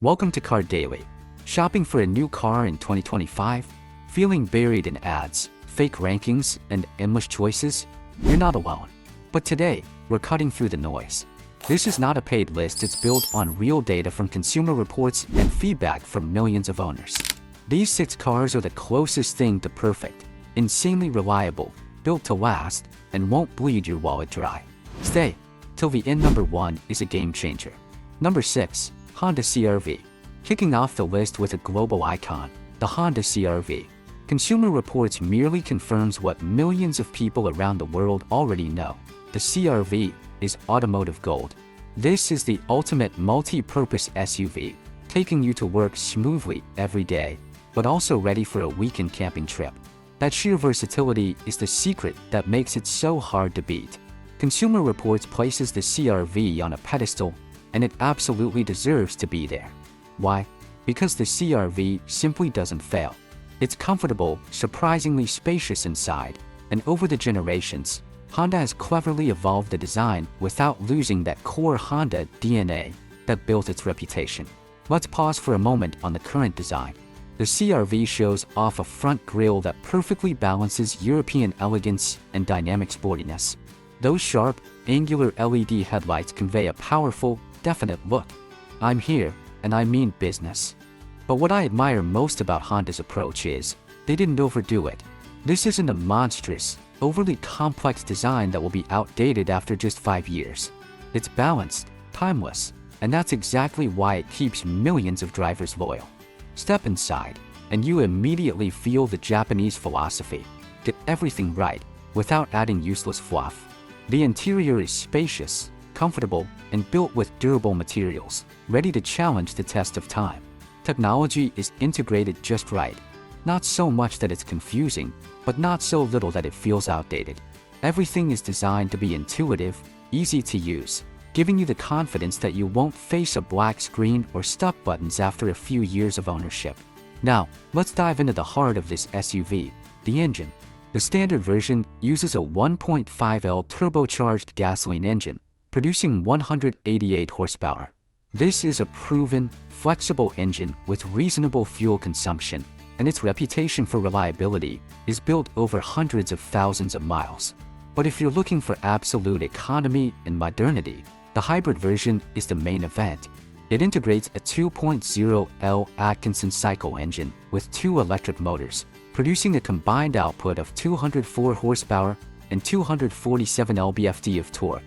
Welcome to Car Daily. Shopping for a new car in 2025? Feeling buried in ads, fake rankings, and endless choices? You're not alone. But today, we're cutting through the noise. This is not a paid list, it's built on real data from consumer reports and feedback from millions of owners. These 6 cars are the closest thing to perfect, insanely reliable, built to last, and won't bleed your wallet dry. Stay till the end. Number 1 is a game changer. Number 6. Honda CR-V. Kicking off the list with a global icon, the Honda CR-V. Consumer Reports merely confirms what millions of people around the world already know. The CR-V is automotive gold. This is the ultimate multi-purpose SUV, taking you to work smoothly every day, but also ready for a weekend camping trip. That sheer versatility is the secret that makes it so hard to beat. Consumer Reports places the CR-V on a pedestal, and it absolutely deserves to be there. Why? Because the CR-V simply doesn't fail. It's comfortable, surprisingly spacious inside, and over the generations, Honda has cleverly evolved the design without losing that core Honda DNA that built its reputation. Let's pause for a moment on the current design. The CR-V shows off a front grille that perfectly balances European elegance and dynamic sportiness. Those sharp, angular LED headlights convey a powerful, definite look. I'm here, and I mean business. But what I admire most about Honda's approach is, they didn't overdo it. This isn't a monstrous, overly complex design that will be outdated after just 5 years. It's balanced, timeless, and that's exactly why it keeps millions of drivers loyal. Step inside, and you immediately feel the Japanese philosophy: get everything right, without adding useless fluff. The interior is spacious, comfortable, and built with durable materials, ready to challenge the test of time. Technology is integrated just right. Not so much that it's confusing, but not so little that it feels outdated. Everything is designed to be intuitive, easy to use, giving you the confidence that you won't face a black screen or stuck buttons after a few years of ownership. Now, let's dive into the heart of this SUV, the engine. The standard version uses a 1.5L turbocharged gasoline engine, producing 188 horsepower. This is a proven, flexible engine with reasonable fuel consumption, and its reputation for reliability is built over hundreds of thousands of miles. But if you're looking for absolute economy and modernity, the hybrid version is the main event. It integrates a 2.0L Atkinson cycle engine with 2 electric motors, producing a combined output of 204 horsepower and 247 lb-ft of torque.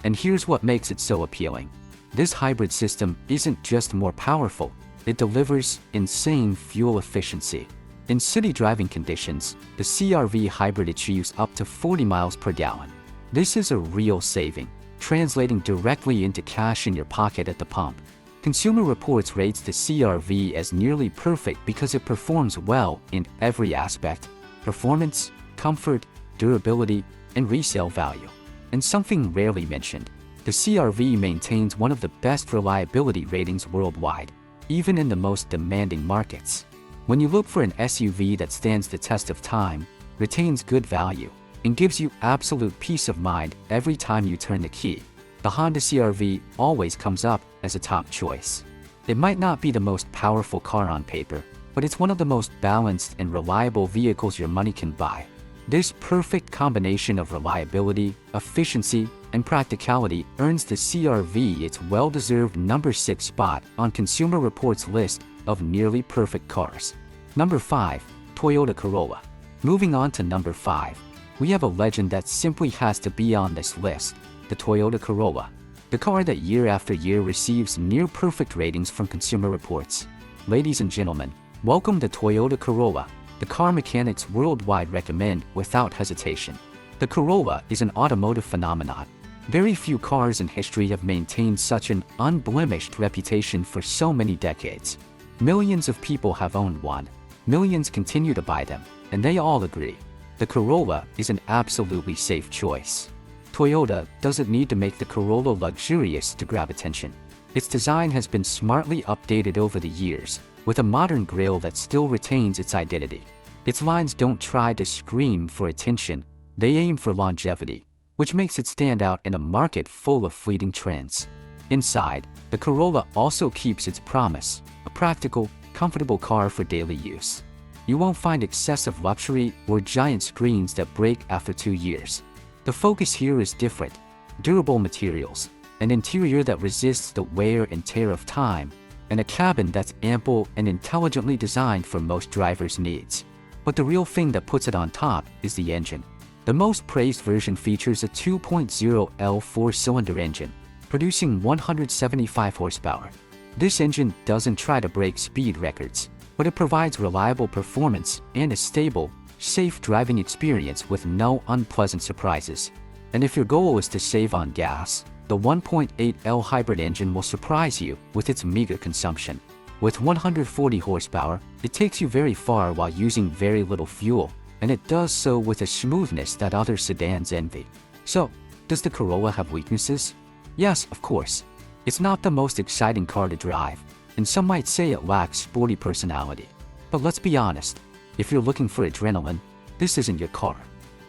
And here's what makes it so appealing. This hybrid system isn't just more powerful, it delivers insane fuel efficiency. In city driving conditions, the CR-V hybrid achieves up to 40 miles per gallon. This is a real saving, translating directly into cash in your pocket at the pump. Consumer Reports rates the CR-V as nearly perfect because it performs well in every aspect: performance, comfort, durability, and resale value. And something rarely mentioned, the CR-V maintains one of the best reliability ratings worldwide, even in the most demanding markets. When you look for an SUV that stands the test of time, retains good value, and gives you absolute peace of mind every time you turn the key, the Honda CR-V always comes up as a top choice. It might not be the most powerful car on paper, but it's one of the most balanced and reliable vehicles your money can buy. This perfect combination of reliability, efficiency, and practicality earns the CR-V its well-deserved number 6 spot on Consumer Reports' list of nearly perfect cars. Number 5. Toyota Corolla. Moving on to number 5, we have a legend that simply has to be on this list: the Toyota Corolla. The car that year after year receives near-perfect ratings from Consumer Reports. Ladies and gentlemen, welcome to Toyota Corolla, the car mechanics worldwide recommend without hesitation. The Corolla is an automotive phenomenon. Very few cars in history have maintained such an unblemished reputation for so many decades. Millions of people have owned one, millions continue to buy them, and they all agree. The Corolla is an absolutely safe choice. Toyota doesn't need to make the Corolla luxurious to grab attention. Its design has been smartly updated over the years, with a modern grille that still retains its identity. Its lines don't try to scream for attention, they aim for longevity, which makes it stand out in a market full of fleeting trends. Inside, the Corolla also keeps its promise, a practical, comfortable car for daily use. You won't find excessive luxury or giant screens that break after 2 years. The focus here is different: durable materials, an interior that resists the wear and tear of time, and a cabin that's ample and intelligently designed for most drivers' needs. But the real thing that puts it on top is the engine. The most praised version features a 2.0L 4-cylinder engine, producing 175 horsepower. This engine doesn't try to break speed records, but it provides reliable performance and a stable, safe driving experience with no unpleasant surprises. And if your goal is to save on gas, the 1.8L hybrid engine will surprise you with its meager consumption. With 140 horsepower, it takes you very far while using very little fuel, and it does so with a smoothness that other sedans envy. So, does the Corolla have weaknesses? Yes, of course. It's not the most exciting car to drive, and some might say it lacks sporty personality. But let's be honest, if you're looking for adrenaline, this isn't your car.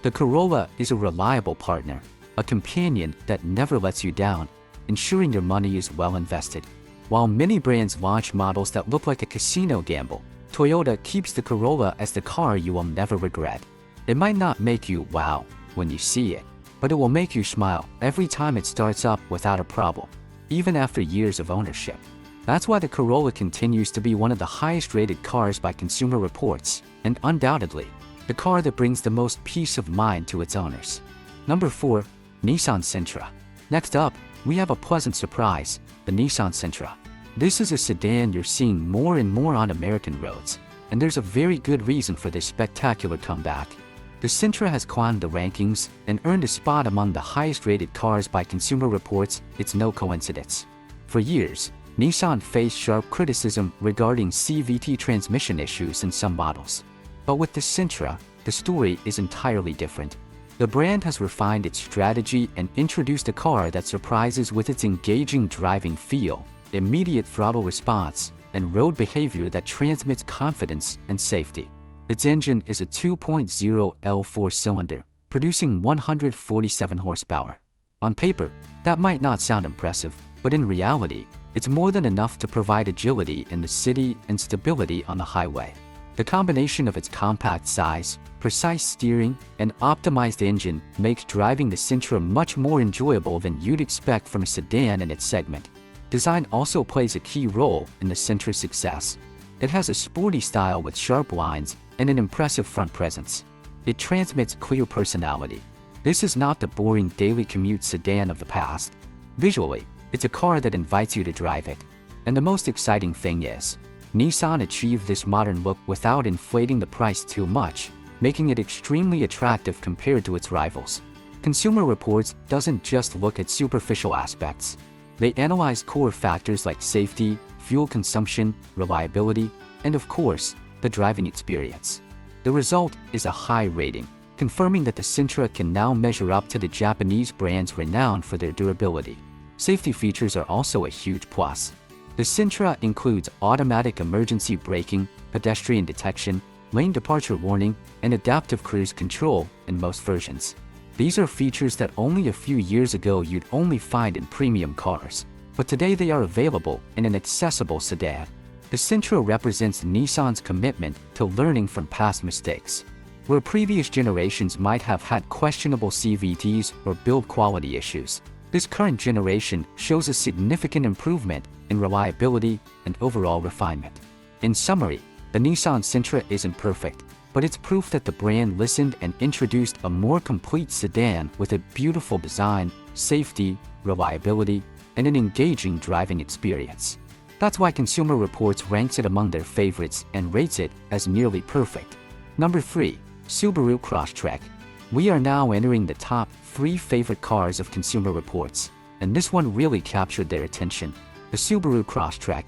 The Corolla is a reliable partner, a companion that never lets you down, ensuring your money is well invested. While many brands launch models that look like a casino gamble, Toyota keeps the Corolla as the car you will never regret. It might not make you wow when you see it, but it will make you smile every time it starts up without a problem, even after years of ownership. That's why the Corolla continues to be one of the highest rated cars by Consumer Reports, and undoubtedly, the car that brings the most peace of mind to its owners. Number 4. Nissan Sentra. Next up, we have a pleasant surprise, the Nissan Sentra. This is a sedan you're seeing more and more on American roads, and there's a very good reason for this spectacular comeback. The Sentra has climbed the rankings and earned a spot among the highest rated cars by Consumer Reports. It's no coincidence. For years, Nissan faced sharp criticism regarding CVT transmission issues in some models. But with the Sentra, the story is entirely different. The brand has refined its strategy and introduced a car that surprises with its engaging driving feel, immediate throttle response, and road behavior that transmits confidence and safety. Its engine is a 2.0L 4-cylinder, producing 147 horsepower. On paper, that might not sound impressive, but in reality, it's more than enough to provide agility in the city and stability on the highway. The combination of its compact size, precise steering, and optimized engine makes driving the Sentra much more enjoyable than you'd expect from a sedan in its segment. Design also plays a key role in the Sentra's success. It has a sporty style with sharp lines and an impressive front presence. It transmits clear personality. This is not the boring daily commute sedan of the past. Visually, it's a car that invites you to drive it. And the most exciting thing is, Nissan achieved this modern look without inflating the price too much, making it extremely attractive compared to its rivals. Consumer Reports doesn't just look at superficial aspects. They analyze core factors like safety, fuel consumption, reliability, and of course, the driving experience. The result is a high rating, confirming that the Sentra can now measure up to the Japanese brands renowned for their durability. Safety features are also a huge plus. The Sentra includes automatic emergency braking, pedestrian detection, lane departure warning, and adaptive cruise control in most versions. These are features that only a few years ago you'd only find in premium cars, but today they are available in an accessible sedan. The Sentra represents Nissan's commitment to learning from past mistakes. Where previous generations might have had questionable CVTs or build quality issues, this current generation shows a significant improvement in reliability and overall refinement. In summary, the Nissan Sentra isn't perfect, but it's proof that the brand listened and introduced a more complete sedan with a beautiful design, safety, reliability, and an engaging driving experience. That's why Consumer Reports ranks it among their favorites and rates it as nearly perfect. Number 3. Subaru Crosstrek. We are now entering the top 3 favorite cars of Consumer Reports, and this one really captured their attention. The Subaru Crosstrek.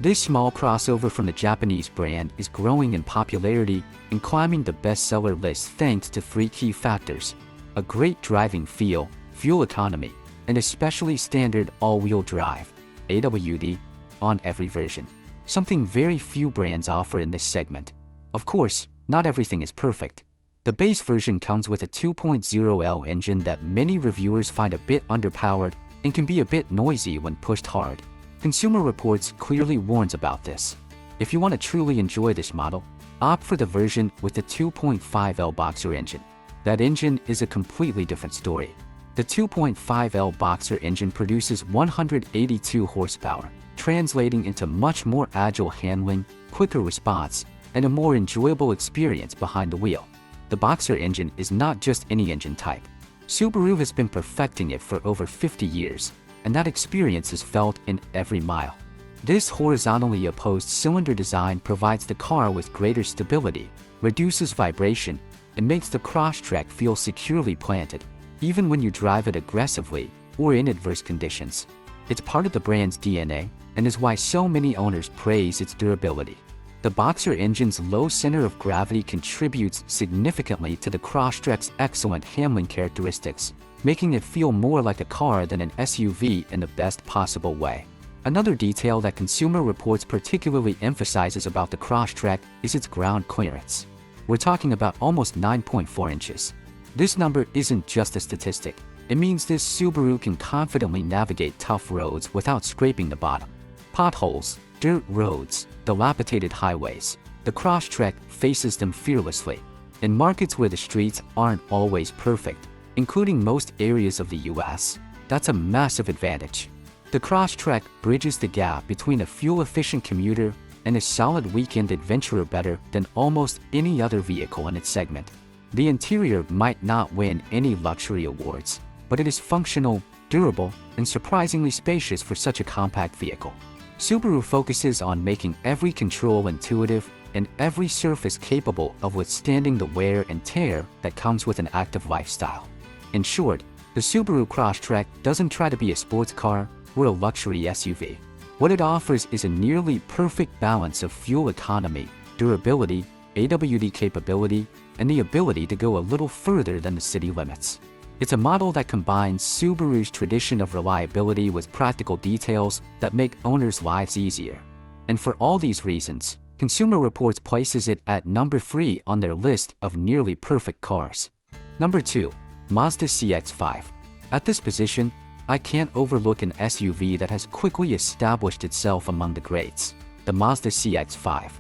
This small crossover from the Japanese brand is growing in popularity and climbing the bestseller list thanks to 3 key factors: a great driving feel, fuel economy, and especially standard all-wheel drive (AWD) on every version, something very few brands offer in this segment. Of course, not everything is perfect. The base version comes with a 2.0L engine that many reviewers find a bit underpowered, and can be a bit noisy when pushed hard. Consumer Reports clearly warns about this. If you want to truly enjoy this model, opt for the version with the 2.5L Boxer engine. That engine is a completely different story. The 2.5L Boxer engine produces 182 horsepower, translating into much more agile handling, quicker response, and a more enjoyable experience behind the wheel. The Boxer engine is not just any engine type. Subaru has been perfecting it for over 50 years, and that experience is felt in every mile. This horizontally opposed cylinder design provides the car with greater stability, reduces vibration, and makes the Crosstrek feel securely planted, even when you drive it aggressively or in adverse conditions. It's part of the brand's DNA and is why so many owners praise its durability. The Boxer engine's low center of gravity contributes significantly to the Crosstrek's excellent handling characteristics, making it feel more like a car than an SUV in the best possible way. Another detail that Consumer Reports particularly emphasizes about the Crosstrek is its ground clearance. We're talking about almost 9.4 inches. This number isn't just a statistic. It means this Subaru can confidently navigate tough roads without scraping the bottom. Potholes, dirt roads, dilapidated highways. The Crosstrek faces them fearlessly. In markets where the streets aren't always perfect, including most areas of the US, that's a massive advantage. The Crosstrek bridges the gap between a fuel-efficient commuter and a solid weekend adventurer better than almost any other vehicle in its segment. The interior might not win any luxury awards, but it is functional, durable, and surprisingly spacious for such a compact vehicle. Subaru focuses on making every control intuitive and every surface capable of withstanding the wear and tear that comes with an active lifestyle. In short, the Subaru Crosstrek doesn't try to be a sports car or a luxury SUV. What it offers is a nearly perfect balance of fuel economy, durability, AWD capability, and the ability to go a little further than the city limits. It's a model that combines Subaru's tradition of reliability with practical details that make owners' lives easier. And for all these reasons, Consumer Reports places it at number 3 on their list of nearly perfect cars. Number 2. Mazda CX-5. At this position, I can't overlook an SUV that has quickly established itself among the greats, the Mazda CX-5.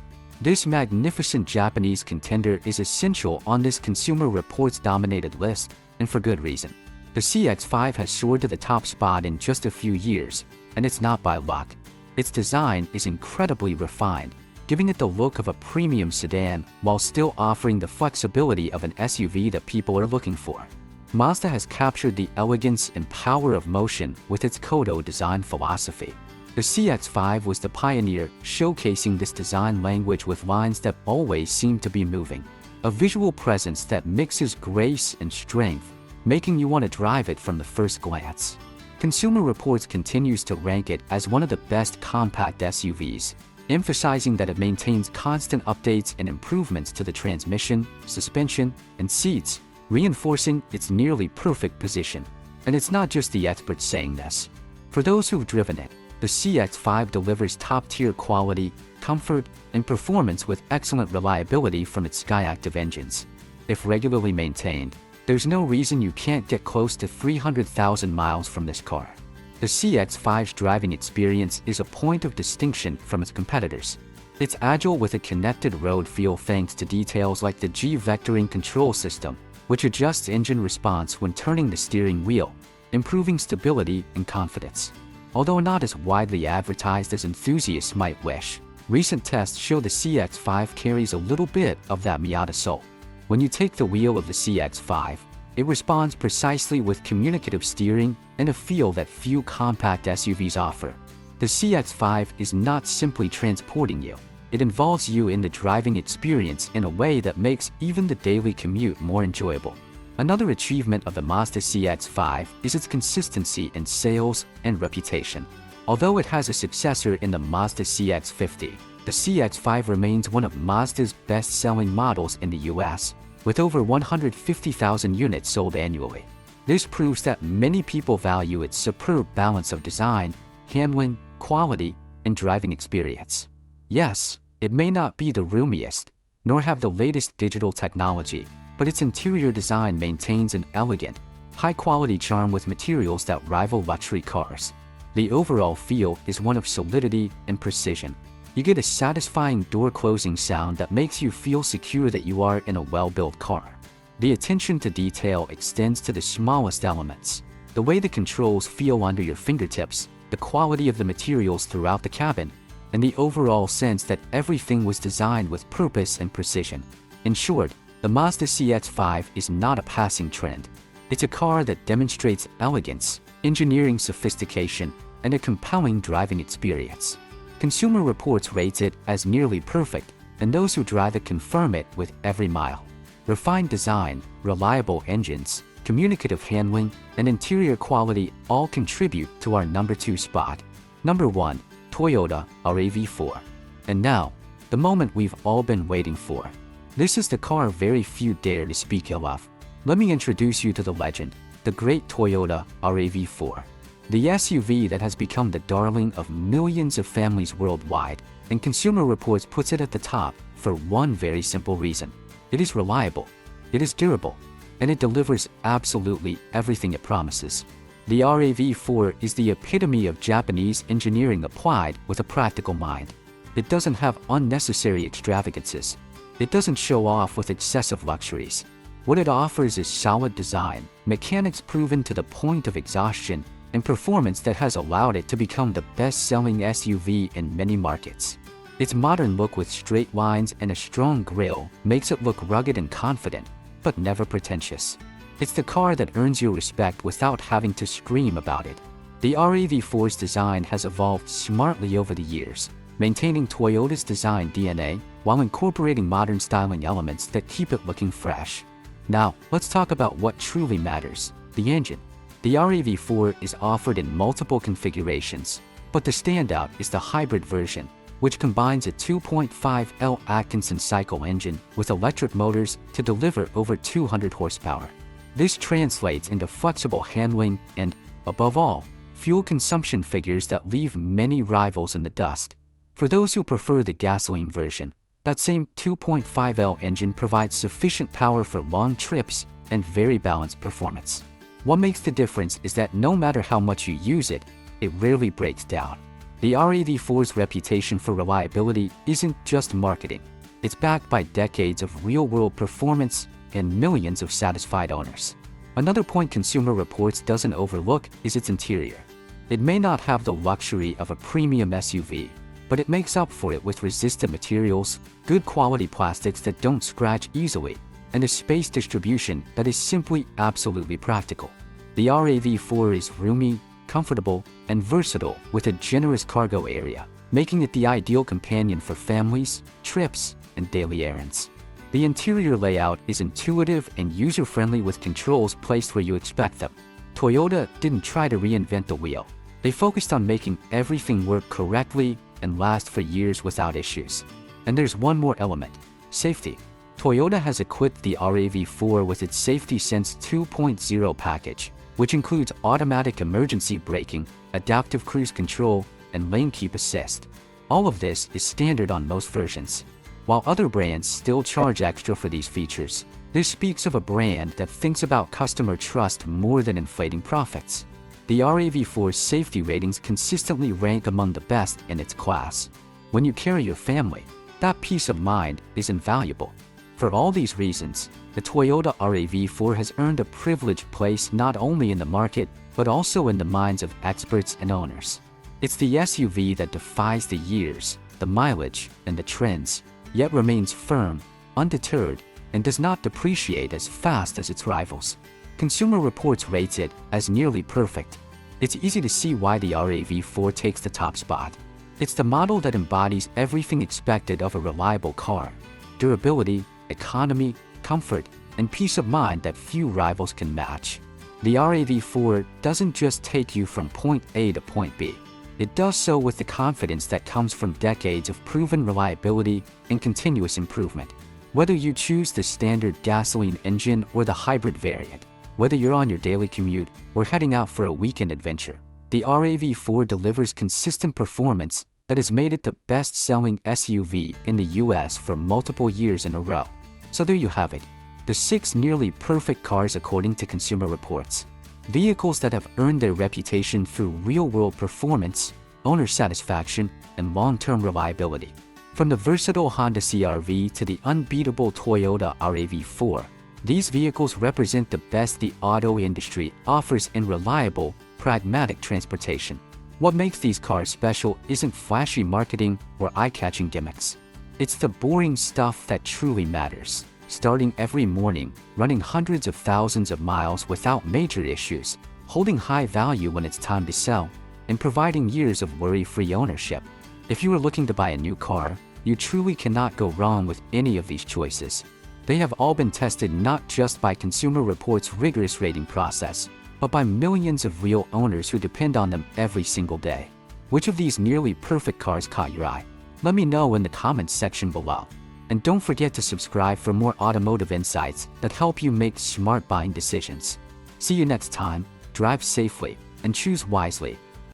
This magnificent Japanese contender is essential on this Consumer Reports-dominated list, and for good reason. The CX-5 has soared to the top spot in just a few years, and it's not by luck. Its design is incredibly refined, giving it the look of a premium sedan while still offering the flexibility of an SUV that people are looking for. Mazda has captured the elegance and power of motion with its Kodo design philosophy. The CX-5 was the pioneer, showcasing this design language with lines that always seem to be moving. A visual presence that mixes grace and strength, making you want to drive it from the first glance. Consumer Reports continues to rank it as one of the best compact SUVs, emphasizing that it maintains constant updates and improvements to the transmission, suspension, and seats, reinforcing its nearly perfect position. And it's not just the experts saying this. For those who've driven it, the CX-5 delivers top-tier quality, comfort, and performance with excellent reliability from its Skyactiv engines. If regularly maintained, there's no reason you can't get close to 300,000 miles from this car. The CX-5's driving experience is a point of distinction from its competitors. It's agile with a connected road feel thanks to details like the G-vectoring control system, which adjusts engine response when turning the steering wheel, improving stability and confidence. Although not as widely advertised as enthusiasts might wish, recent tests show the CX-5 carries a little bit of that Miata soul. When you take the wheel of the CX-5, it responds precisely with communicative steering and a feel that few compact SUVs offer. The CX-5 is not simply transporting you. It involves you in the driving experience in a way that makes even the daily commute more enjoyable. Another achievement of the Mazda CX-5 is its consistency in sales and reputation. Although it has a successor in the Mazda CX-50, the CX-5 remains one of Mazda's best-selling models in the US, with over 150,000 units sold annually. This proves that many people value its superb balance of design, handling, quality, and driving experience. Yes, it may not be the roomiest, nor have the latest digital technology, but its interior design maintains an elegant, high-quality charm with materials that rival luxury cars. The overall feel is one of solidity and precision. You get a satisfying door-closing sound that makes you feel secure that you are in a well-built car. The attention to detail extends to the smallest elements. The way the controls feel under your fingertips, the quality of the materials throughout the cabin, and the overall sense that everything was designed with purpose and precision. In short, the Mazda CX-5 is not a passing trend. It's a car that demonstrates elegance, engineering sophistication, and a compelling driving experience. Consumer Reports rates it as nearly perfect, and those who drive it confirm it with every mile. Refined design, reliable engines, communicative handling, and interior quality all contribute to our number 2 spot. Number 1. Toyota RAV4. And now, the moment we've all been waiting for. This is the car very few dare to speak ill of. Let me introduce you to the legend, the great Toyota RAV4. The SUV that has become the darling of millions of families worldwide, and Consumer Reports puts it at the top for one very simple reason. It is reliable, it is durable, and it delivers absolutely everything it promises. The RAV4 is the epitome of Japanese engineering applied with a practical mind. It doesn't have unnecessary extravagances. It doesn't show off with excessive luxuries. What it offers is solid design, mechanics proven to the point of exhaustion, and performance that has allowed it to become the best-selling SUV in many markets. Its modern look with straight lines and a strong grille makes it look rugged and confident, but never pretentious. It's the car that earns your respect without having to scream about it. The RAV4's design has evolved smartly over the years, maintaining Toyota's design DNA while incorporating modern styling elements that keep it looking fresh. Now, let's talk about what truly matters, the engine. The RAV4 is offered in multiple configurations, but the standout is the hybrid version, which combines a 2.5L Atkinson cycle engine with electric motors to deliver over 200 horsepower. This translates into flexible handling and, above all, fuel consumption figures that leave many rivals in the dust. For those who prefer the gasoline version, that same 2.5L engine provides sufficient power for long trips and very balanced performance. What makes the difference is that no matter how much you use it, it rarely breaks down. The RAV4's reputation for reliability isn't just marketing. It's backed by decades of real-world performance and millions of satisfied owners. Another point Consumer Reports doesn't overlook is its interior. It may not have the luxury of a premium SUV, but it makes up for it with resistant materials, good quality plastics that don't scratch easily, and a space distribution that is simply absolutely practical. The RAV4 is roomy, comfortable, and versatile with a generous cargo area, making it the ideal companion for families, trips, and daily errands. The interior layout is intuitive and user-friendly with controls placed where you expect them. Toyota didn't try to reinvent the wheel. They focused on making everything work correctly and last for years without issues. And there's one more element: safety. Toyota has equipped the RAV4 with its Safety Sense 2.0 package, which includes automatic emergency braking, adaptive cruise control, and lane keep assist. All of this is standard on most versions. While other brands still charge extra for these features, this speaks of a brand that thinks about customer trust more than inflating profits. The RAV4's safety ratings consistently rank among the best in its class. When you carry your family, that peace of mind is invaluable. For all these reasons, the Toyota RAV4 has earned a privileged place not only in the market, but also in the minds of experts and owners. It's the SUV that defies the years, the mileage, and the trends, yet remains firm, undeterred, and does not depreciate as fast as its rivals. Consumer Reports rates it as nearly perfect. It's easy to see why the RAV4 takes the top spot. It's the model that embodies everything expected of a reliable car: durability, economy, comfort, and peace of mind that few rivals can match. The RAV4 doesn't just take you from point A to point B. It does so with the confidence that comes from decades of proven reliability and continuous improvement. Whether you choose the standard gasoline engine or the hybrid variant, whether you're on your daily commute or heading out for a weekend adventure, the RAV4 delivers consistent performance that has made it the best-selling SUV in the US for multiple years in a row. So there you have it. The 6 nearly perfect cars according to Consumer Reports. Vehicles that have earned their reputation through real-world performance, owner satisfaction, and long-term reliability. From the versatile Honda CR-V to the unbeatable Toyota RAV4, these vehicles represent the best the auto industry offers in reliable, pragmatic transportation. What makes these cars special isn't flashy marketing or eye-catching gimmicks. It's the boring stuff that truly matters. Starting every morning, running hundreds of thousands of miles without major issues, holding high value when it's time to sell, and providing years of worry-free ownership. If you are looking to buy a new car, you truly cannot go wrong with any of these choices. They have all been tested not just by Consumer Reports' rigorous rating process, but by millions of real owners who depend on them every single day. Which of these nearly perfect cars caught your eye? Let me know in the comments section below. And don't forget to subscribe for more automotive insights that help you make smart buying decisions. See you next time, drive safely, and choose wisely.